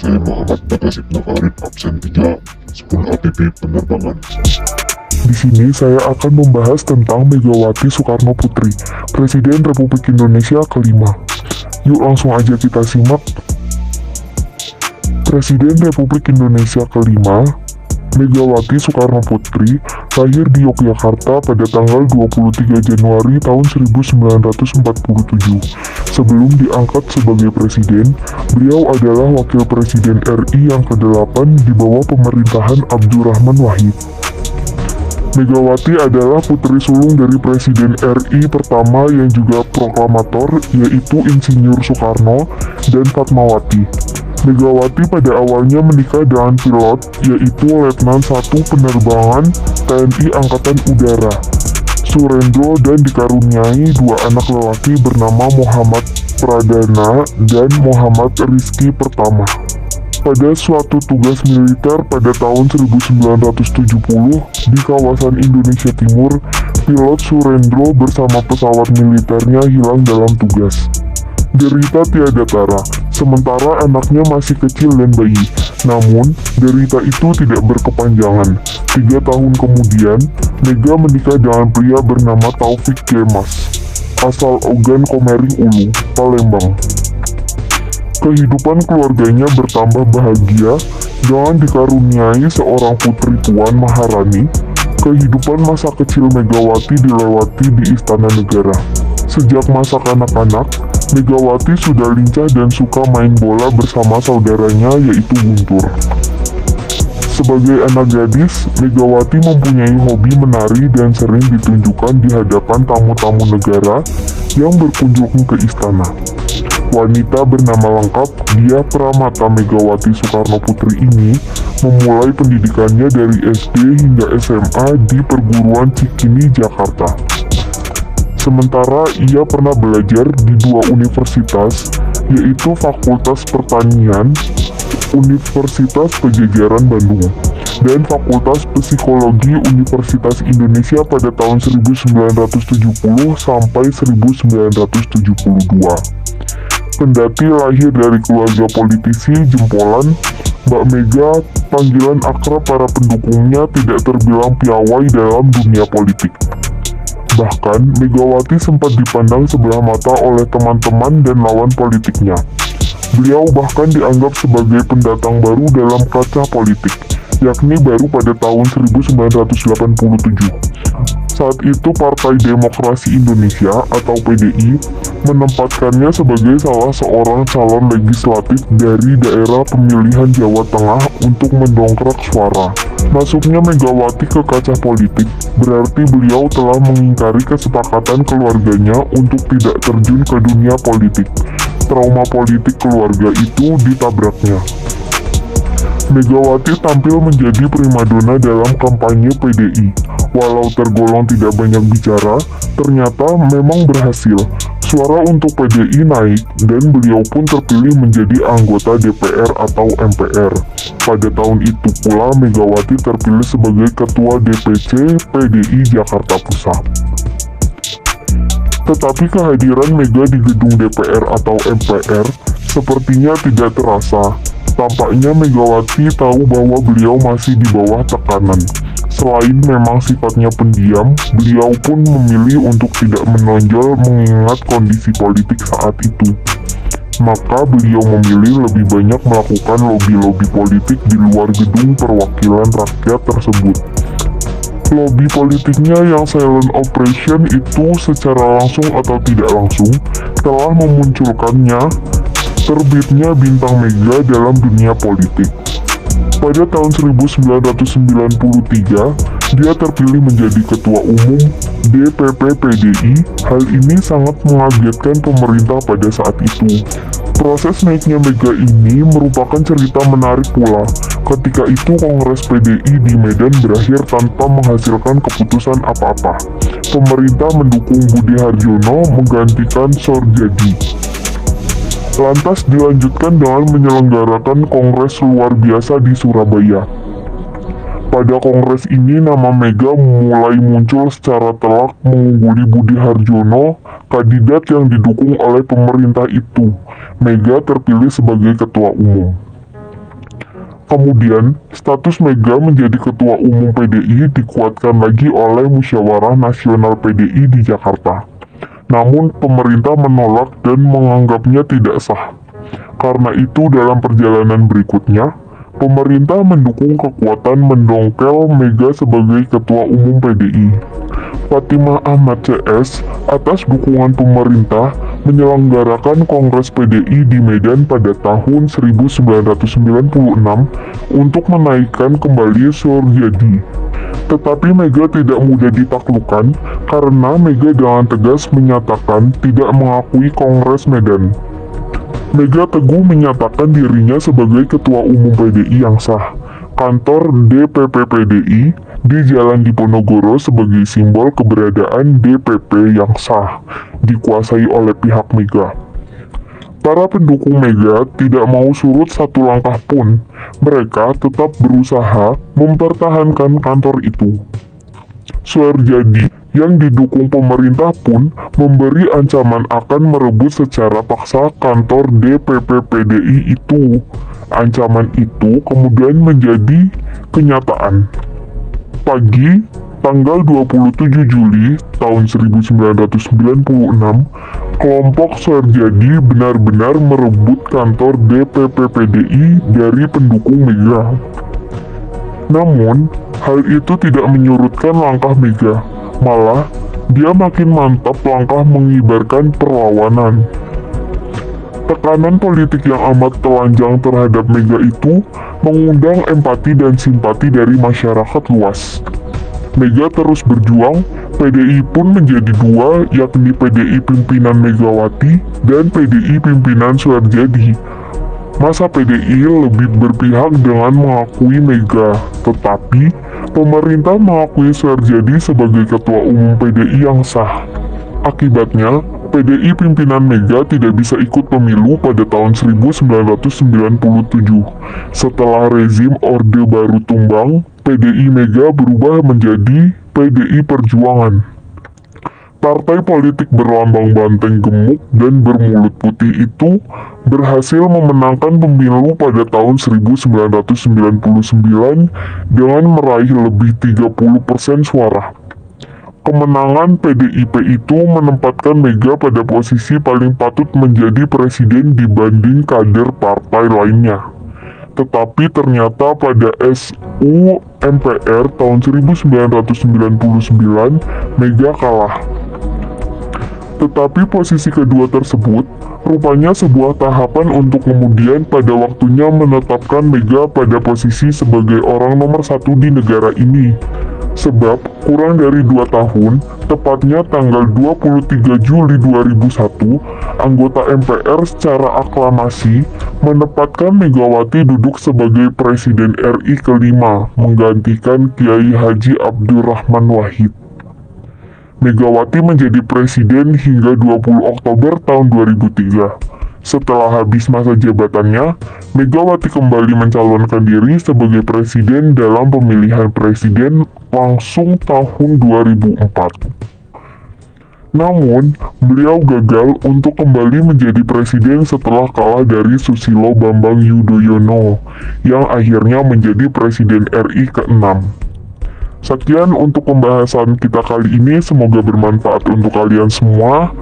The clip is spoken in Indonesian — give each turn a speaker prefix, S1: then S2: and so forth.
S1: saya Muhammad Bagasib Nakarin, absen 3, 10 APP penerbangan.
S2: Di sini saya akan membahas tentang Megawati Soekarno Putri, Presiden Republik Indonesia kelima. Yuk langsung aja kita simak. Presiden Republik Indonesia kelima, Megawati Soekarno Putri, lahir di Yogyakarta pada tanggal 23 Januari tahun 1947. Sebelum diangkat sebagai presiden, beliau adalah wakil presiden RI yang ke-8 di bawah pemerintahan Abdurrahman Wahid. Megawati adalah putri sulung dari Presiden RI pertama yang juga proklamator, yaitu Insinyur Soekarno dan Fatmawati. Megawati pada awalnya menikah dengan pilot, yaitu Letnan 1 Penerbangan TNI Angkatan Udara, Surendro, dan dikaruniai 2 anak lelaki bernama Muhammad Pradana dan Muhammad Rizky Pertama. Pada suatu tugas militer pada tahun 1970 di kawasan Indonesia Timur, pilot Surendro bersama pesawat militernya hilang dalam tugas. Derita tiada tara, sementara anaknya masih kecil dan bayi. Namun, derita itu tidak berkepanjangan. 3 tahun kemudian, Mega menikah dengan pria bernama Taufik Kemas, asal Ogan Komering Ulu, Palembang. Kehidupan keluarganya bertambah bahagia dengan dikaruniai seorang putri Puan Maharani. Kehidupan masa kecil Megawati dilewati di Istana Negara. Sejak masa kanak-kanak, Megawati sudah lincah dan suka main bola bersama saudaranya yaitu Guntur. Sebagai anak gadis, Megawati mempunyai hobi menari dan sering ditunjukkan di hadapan tamu-tamu negara yang berkunjung ke istana. Wanita bernama lengkap Diah Pramata Megawati Soekarno Putri ini memulai pendidikannya dari SD hingga SMA di Perguruan Cikini, Jakarta. Sementara ia pernah belajar di 2 universitas, yaitu Fakultas Pertanian Universitas Pajajaran Bandung dan Fakultas Psikologi Universitas Indonesia pada tahun 1970 sampai 1972. Kendati lahir dari keluarga politisi jempolan, Mbak Mega, panggilan akrab para pendukungnya, tidak terbilang piawai dalam dunia politik. Bahkan, Megawati sempat dipandang sebelah mata oleh teman-teman dan lawan politiknya. Beliau bahkan dianggap sebagai pendatang baru dalam kancah politik, yakni baru pada tahun 1987. Saat itu Partai Demokrasi Indonesia atau PDI menempatkannya sebagai salah seorang calon legislatif dari daerah pemilihan Jawa Tengah untuk mendongkrak suara. Masuknya Megawati ke kancah politik berarti beliau telah mengingkari kesepakatan keluarganya untuk tidak terjun ke dunia politik. Trauma politik keluarga itu ditabraknya. Megawati tampil menjadi primadona dalam kampanye PDI. Walau tergolong tidak banyak bicara, ternyata memang berhasil. Suara untuk PDI naik dan beliau pun terpilih menjadi anggota DPR atau MPR. Pada tahun itu pula Megawati terpilih sebagai Ketua DPC PDI Jakarta Pusat. Tetapi kehadiran Mega di gedung DPR atau MPR sepertinya tidak terasa. Tampaknya Megawati tahu bahwa beliau masih di bawah tekanan. Selain memang sifatnya pendiam, beliau pun memilih untuk tidak menonjol mengingat kondisi politik saat itu. Maka beliau memilih lebih banyak melakukan lobby-lobby politik di luar gedung perwakilan rakyat tersebut. Lobby politiknya yang silent operation itu secara langsung atau tidak langsung telah memunculkannya terbitnya bintang Mega dalam dunia politik. Pada tahun 1993, dia terpilih menjadi Ketua Umum DPP PDI. Hal ini sangat mengagetkan pemerintah pada saat itu. Proses naiknya Mega ini merupakan cerita menarik pula. Ketika itu Kongres PDI di Medan berakhir tanpa menghasilkan keputusan apa-apa. Pemerintah mendukung Budi Harjono menggantikan Sorjadi. Lantas dilanjutkan dengan menyelenggarakan kongres luar biasa di Surabaya. Pada kongres ini nama Mega mulai muncul secara telak mengungguli Budi Harjono, kandidat yang didukung oleh pemerintah itu. Mega terpilih sebagai ketua umum. Kemudian, status Mega menjadi Ketua Umum PDI dikuatkan lagi oleh Musyawarah Nasional PDI di Jakarta. Namun, pemerintah menolak dan menganggapnya tidak sah. Karena itu, dalam perjalanan berikutnya, pemerintah mendukung kekuatan mendongkel Mega sebagai Ketua Umum PDI. Fatimah Ahmad CS, atas dukungan pemerintah, menyelenggarakan Kongres PDI di Medan pada tahun 1996 untuk menaikkan kembali Suryadi. Tetapi Mega tidak mudah ditaklukkan karena Mega dengan tegas menyatakan tidak mengakui Kongres Medan. Mega teguh menyatakan dirinya sebagai Ketua Umum PDI yang sah. Kantor DPP PDI di Jalan Diponegoro sebagai simbol keberadaan DPP yang sah, dikuasai oleh pihak Mega. Para pendukung Mega tidak mau surut satu langkah pun. Mereka tetap berusaha mempertahankan kantor itu. Suryadi yang didukung pemerintah pun memberi ancaman akan merebut secara paksa kantor DPP PDI itu. Ancaman itu kemudian menjadi kenyataan. Pagi tanggal 27 Juli tahun 1996, kelompok Suryadi benar-benar merebut kantor DPP PDI dari pendukung Mega. Namun, hal itu tidak menyurutkan langkah Mega. Malah, dia makin mantap langkah mengibarkan perlawanan. Tekanan politik yang amat telanjang terhadap Mega itu mengundang empati dan simpati dari masyarakat luas. Mega terus berjuang, PDI pun menjadi dua, yakni PDI pimpinan Megawati dan PDI pimpinan Suryadi. Masa PDI lebih berpihak dengan mengakui Mega, tetapi pemerintah mengakui Suryadi sebagai Ketua Umum PDI yang sah. Akibatnya, PDI pimpinan Mega tidak bisa ikut pemilu pada tahun 1997. Setelah rezim Orde Baru tumbang, PDI Mega berubah menjadi PDI Perjuangan. Partai politik berlambang banteng gemuk dan bermulut putih itu berhasil memenangkan pemilu pada tahun 1999 dengan meraih lebih 30% suara. Kemenangan PDIP itu menempatkan Mega pada posisi paling patut menjadi presiden dibanding kader partai lainnya. Tetapi ternyata pada SU MPR tahun 1999, Mega kalah. Tetapi posisi kedua tersebut rupanya sebuah tahapan untuk kemudian pada waktunya menetapkan Mega pada posisi sebagai orang nomor satu di negara ini. Sebab kurang dari 2 tahun, tepatnya tanggal 23 Juli 2001, anggota MPR secara aklamasi menempatkan Megawati duduk sebagai Presiden RI kelima, menggantikan Kiai Haji Abdurrahman Wahid. Megawati menjadi presiden hingga 20 Oktober tahun 2003. Setelah habis masa jabatannya, Megawati kembali mencalonkan diri sebagai presiden dalam pemilihan presiden langsung tahun 2004. Namun, beliau gagal untuk kembali menjadi presiden setelah kalah dari Susilo Bambang Yudhoyono, yang akhirnya menjadi presiden RI ke-6. Sekian untuk pembahasan kita kali ini, semoga bermanfaat untuk kalian semua.